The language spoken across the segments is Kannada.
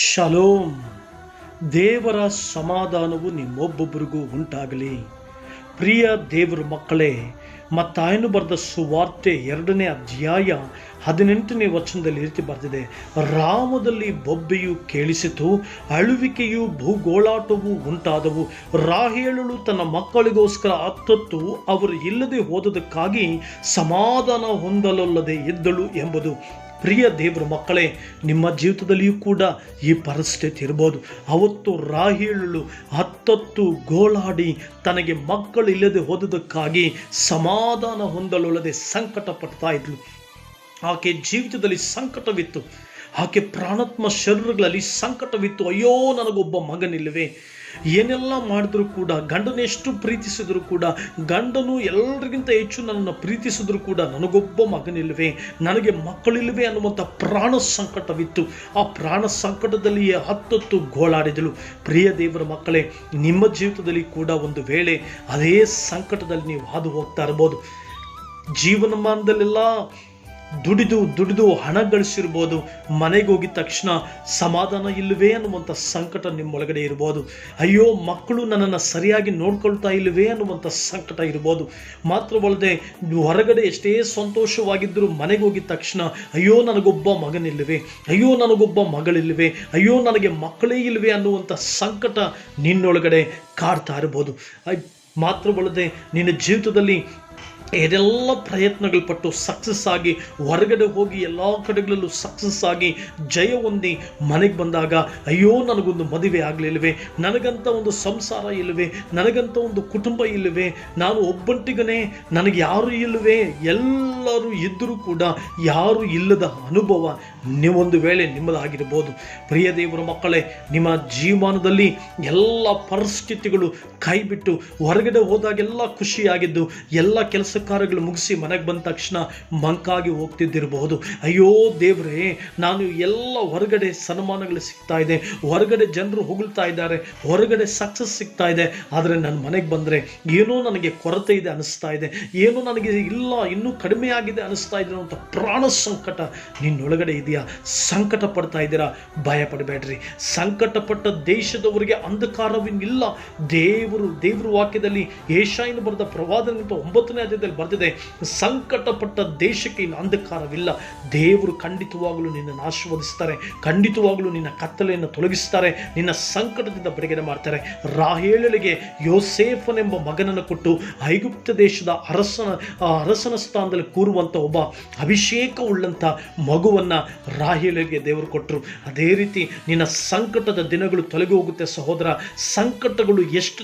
ಶಲೋಮ್. ದೇವರ ಸಮಾಧಾನವು ನಿಮ್ಮೊಬ್ಬೊಬ್ಬರಿಗೂ ಉಂಟಾಗಲಿ. ಪ್ರಿಯ ದೇವರ ಮಕ್ಕಳೇ, ಮತ್ತಾಯನು ಬರೆದ ಸುವಾರ್ತೆ 2ನೇ ಅಧ್ಯಾಯ 18ನೇ ವಚನದಲ್ಲಿ ಈ ರೀತಿ ಬರೆದಿದೆ. ರಾಮದಲ್ಲಿ ಬೊಬ್ಬೆಯು ಕೇಳಿಸಿತು, ಅಳುವಿಕೆಯು ಭೂಗೋಳಾಟವು ಉಂಟಾದವು. ರಾಹೇಲಳು ತನ್ನ ಮಕ್ಕಳಿಗೋಸ್ಕರ ಅತ್ತೊತ್ತು ಅವರು ಇಲ್ಲದೆ ಹೋದದಕ್ಕಾಗಿ ಸಮಾಧಾನ ಹೊಂದಲೊಲ್ಲದೆ ಇದ್ದಳು ಎಂಬುದು. ಪ್ರಿಯ ದೇವರ ಮಕ್ಕಳೇ, ನಿಮ್ಮ ಜೀವಿತದಲ್ಲಿಯೂ ಕೂಡ ಈ ಪರಿಸ್ಥಿತಿ ಇರ್ಬೋದು. ಅವತ್ತು ರಾಹೇಲಳು ಹತ್ತತ್ತು ಗೋಳಾಡಿ ತನಗೆ ಮಕ್ಕಳು ಇಲ್ಲದೆ ಹೋದುದಕ್ಕಾಗಿ ಸಮಾಧಾನ ಹೊಂದಲೊಲ್ಲದೆ ಸಂಕಟ ಪಡ್ತಾ ಇದ್ಲು. ಆಕೆ ಜೀವಿತದಲ್ಲಿ ಸಂಕಟವಿತ್ತು, ಆಕೆ ಪ್ರಾಣಾತ್ಮ ಶರೀರಗಳಲ್ಲಿ ಸಂಕಟವಿತ್ತು. ಅಯ್ಯೋ, ನನಗೊಬ್ಬ ಮಗನಿಲ್ಲವೇ, ಏನೆಲ್ಲ ಮಾಡಿದ್ರು ಕೂಡ, ಗಂಡನೆಷ್ಟು ಪ್ರೀತಿಸಿದ್ರು ಕೂಡ, ಗಂಡನು ಎಲ್ಲರಿಗಿಂತ ಹೆಚ್ಚು ನನ್ನನ್ನು ಪ್ರೀತಿಸಿದ್ರು ಕೂಡ ನನಗೊಬ್ಬ ಮಗನಿಲ್ವೇ, ನನಗೆ ಮಕ್ಕಳಿಲ್ವೇ ಅನ್ನುವಂಥ ಪ್ರಾಣ ಸಂಕಟವಿತ್ತು. ಆ ಪ್ರಾಣ ಸಂಕಟದಲ್ಲಿಯೇ ಹತ್ತೊತ್ತು ಗೋಳಾಡಿದಳು. ಪ್ರಿಯ ದೇವರ ಮಕ್ಕಳೇ, ನಿಮ್ಮ ಜೀವಿತದಲ್ಲಿ ಕೂಡ ಒಂದು ವೇಳೆ ಅದೇ ಸಂಕಟದಲ್ಲಿ ನೀವು ಹಾದು ಹೋಗ್ತಾ ಇರ್ಬೋದು. ಜೀವನಮಾನದಲ್ಲೆಲ್ಲ ದುಡಿದು ಹಣ ಗಳಿಸಿರ್ಬೋದು. ಮನೆಗೆ ಹೋಗಿದ ತಕ್ಷಣ ಸಮಾಧಾನ ಇಲ್ಲವೇ ಅನ್ನುವಂಥ ಸಂಕಟ ನಿಮ್ಮೊಳಗಡೆ ಇರ್ಬೋದು. ಅಯ್ಯೋ, ಮಕ್ಕಳು ನನ್ನನ್ನು ಸರಿಯಾಗಿ ನೋಡ್ಕೊಳ್ತಾ ಇಲ್ಲವೇ ಅನ್ನುವಂಥ ಸಂಕಟ ಇರ್ಬೋದು. ಮಾತ್ರವಲ್ಲದೆ ಹೊರಗಡೆ ಎಷ್ಟೇ ಸಂತೋಷವಾಗಿದ್ದರೂ ಮನೆಗೆ ಹೋಗಿದ ತಕ್ಷಣ ಅಯ್ಯೋ, ನನಗೊಬ್ಬ ಮಗನಿಲ್ಲವೇ, ಅಯ್ಯೋ ನನಗೊಬ್ಬ ಮಗಳಿಲ್ಲವೇ, ಅಯ್ಯೋ ನನಗೆ ಮಕ್ಕಳೇ ಇಲ್ಲವೇ ಅನ್ನುವಂಥ ಸಂಕಟ ನಿನ್ನೊಳಗಡೆ ಕಾಡ್ತಾ ಇರ್ಬೋದು. ಮಾತ್ರವಲ್ಲದೆ ನಿನ್ನ ಜೀವಿತದಲ್ಲಿ ಏನೆಲ್ಲ ಪ್ರಯತ್ನಗಳು ಪಟ್ಟು ಸಕ್ಸಸ್ ಆಗಿ ಹೊರಗಡೆ ಹೋಗಿ ಎಲ್ಲ ಕಡೆಗಳಲ್ಲೂ ಸಕ್ಸಸ್ ಆಗಿ ಜಯ ಹೊಂದಿ ಮನೆಗೆ ಬಂದಾಗ ಅಯ್ಯೋ, ನನಗೊಂದು ಮದುವೆ ಆಗಲಿಲ್ಲವೇ, ನನಗಂತ ಒಂದು ಸಂಸಾರ ಇಲ್ಲವೇ, ನನಗಂತ ಒಂದು ಕುಟುಂಬ ಇಲ್ಲವೇ, ನಾನು ಒಬ್ಬಂಟಿಗನೇ, ನನಗೆ ಯಾರು ಇಲ್ಲವೇ, ಎಲ್ಲರೂ ಇದ್ದರೂ ಕೂಡ ಯಾರು ಇಲ್ಲದ ಅನುಭವ ನೀವೊಂದು ವೇಳೆ ನಿಮ್ಮದಾಗಿರ್ಬೋದು. ಪ್ರಿಯ ದೇವರ ಮಕ್ಕಳೇ, ನಿಮ್ಮ ಜೀವನದಲ್ಲಿ ಎಲ್ಲ ಪರಿಸ್ಥಿತಿಗಳು ಕೈ ಬಿಟ್ಟು ಹೊರಗಡೆ ಹೋದಾಗೆಲ್ಲ ಖುಷಿಯಾಗಿದ್ದು ಎಲ್ಲ ಕೆಲಸ ಕಾರ್ಯಗಳು ಮುಗಿಸಿ ಮನೆಗೆ ಬಂದ ತಕ್ಷಣ ಮಂಕಾಗಿ ಹೋಗ್ತಿದ್ದಿರಬಹುದು. ಅಯ್ಯೋ ದೇವರೇ, ನಾನು ಎಲ್ಲ ಹೊರಗಡೆ ಸನ್ಮಾನಗಳು ಸಿಗ್ತಾ ಇದೆ, ಹೊರಗಡೆ ಜನರು ಹೊಗಳ್ತಾ ಇದ್ದಾರೆ, ಹೊರಗಡೆ ಸಕ್ಸಸ್ ಸಿಗ್ತಾ ಇದೆ, ಆದರೆ ನನ್ನ ಮನೆಗೆ ಬಂದರೆ ಏನೋ ನನಗೆ ಕೊರತೆ ಇದೆ ಅನಿಸ್ತಾ ಇದೆ, ಏನೋ ನನಗೆ ಇಲ್ಲ, ಇನ್ನೂ ಕಡಿಮೆ ಆಗಿದೆ ಅನಿಸ್ತಾ ಇದೆ ಅಂತ ಪ್ರಾಣ ಸಂಕಟ ನಿನ್ನೊಳಗಡೆ ಇದೆಯಾ? ಸಂಕಟ ಪಡ್ತಾ ಇದ್ದೀರಾ? ಭಯ ಪಡಬೇಡ್ರಿ. ಸಂಕಟಪಟ್ಟ ದೇಶದವರಿಗೆ ಅಂಧಕಾರವಿಲ್ಲ. ದೇವರು ವಾಕ್ಯದಲ್ಲಿ ಯೆಶಾಯನು ಬರೆದ ಪ್ರವಾದನೆ 9ನೇ ಅಧ್ಯಾಯದಲ್ಲಿ ಬರೆದಿದೆ, ಸಂಕಟಪಟ್ಟ ದೇಶಕ್ಕೆ ಇನ್ನು ಅಂಧಕಾರವಿಲ್ಲ. ದೇವರು ಖಂಡಿತವಾಗಲೂ ನಿನ್ನನ್ನು ಆಶೀರ್ವದಿಸ್ತಾರೆ, ಖಂಡಿತವಾಗಲೂ ನಿನ್ನ ಕತ್ತಲೆಯನ್ನು ತೊಲಗಿಸ್ತಾರೆ, ನಿನ್ನ ಸಂಕಟದಿಂದ ಬಿಡುಗಡೆ ಮಾಡ್ತಾರೆ. ರಾಹೇಲಳಿಗೆ ಯೋಸೇಫನೆಂಬ ಮಗನನ್ನು ಕೊಟ್ಟು ಐಗುಪ್ತ ದೇಶದ ಅರಸನ ಸ್ಥಾನದಲ್ಲಿ ಕೂರುವಂಥ ಒಬ್ಬ ಅಭಿಷೇಕ ಉಳ್ಳಂಥ ಮಗುವನ್ನು ರಾಹೇಲಳಿಗೆ ದೇವರು ಕೊಟ್ಟರು. ಅದೇ ರೀತಿ ನಿನ್ನ ಸಂಕಟದ ದಿನಗಳು ತೊಲಗಿ ಹೋಗುತ್ತೆ ಸಹೋದರ. ಸಂಕಟಗಳು ಎಷ್ಟು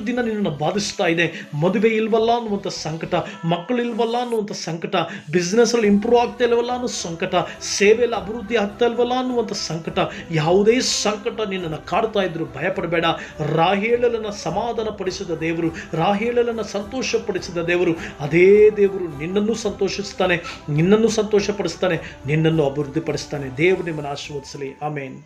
ದಿನ ನಿನ್ನನ್ನು ಬಾಧಿಸ್ತಾ ಇದೆ? ಮದುವೆ ಇಲ್ವಲ್ಲ ಅನ್ನುವಂಥ ಸಂಕಟ, ಮಕ್ಕಳು ಇಲ್ವಲ್ಲ ಅನ್ನುವಂಥ ಸಂಕಟ, ಬಿಸ್ನೆಸ್ಸಲ್ಲಿ ಇಂಪ್ರೂವ್ ಆಗ್ತಾ ಇಲ್ವಲ್ಲ ಅನ್ನೋ ಸಂಕಟ, ಸೇವೆಯಲ್ಲಿ ಅಭಿವೃದ್ಧಿ ಆಗ್ತಾ ಇಲ್ವಲ್ಲ ಅನ್ನುವಂಥ ಸಂಕಟ, ಯಾವುದೇ ಸಂಕಟ ನಿನ್ನನ್ನು ಕಾಡ್ತಾ ಇದ್ರು ಭಯಪಡಬೇಡ. ರಾಹೇಲಳನ್ನು ಸಮಾಧಾನ ಪಡಿಸಿದ ದೇವರು, ರಾಹೇಲಳನ್ನು ಸಂತೋಷ ಪಡಿಸಿದ ದೇವರು, ಅದೇ ದೇವರು ನಿನ್ನನ್ನು ಸಂತೋಷಿಸ್ತಾನೆ, ನಿನ್ನನ್ನು ಸಂತೋಷ ಪಡಿಸ್ತಾನೆ, ನಿನ್ನನ್ನು ಅಭಿವೃದ್ಧಿ ಪಡಿಸ್ತಾನೆ. ದೇವರು ನಿಮ್ಮನ್ನು ಆಶೀರ್ವದಿಸಲಿ. ಆಮೇನ್.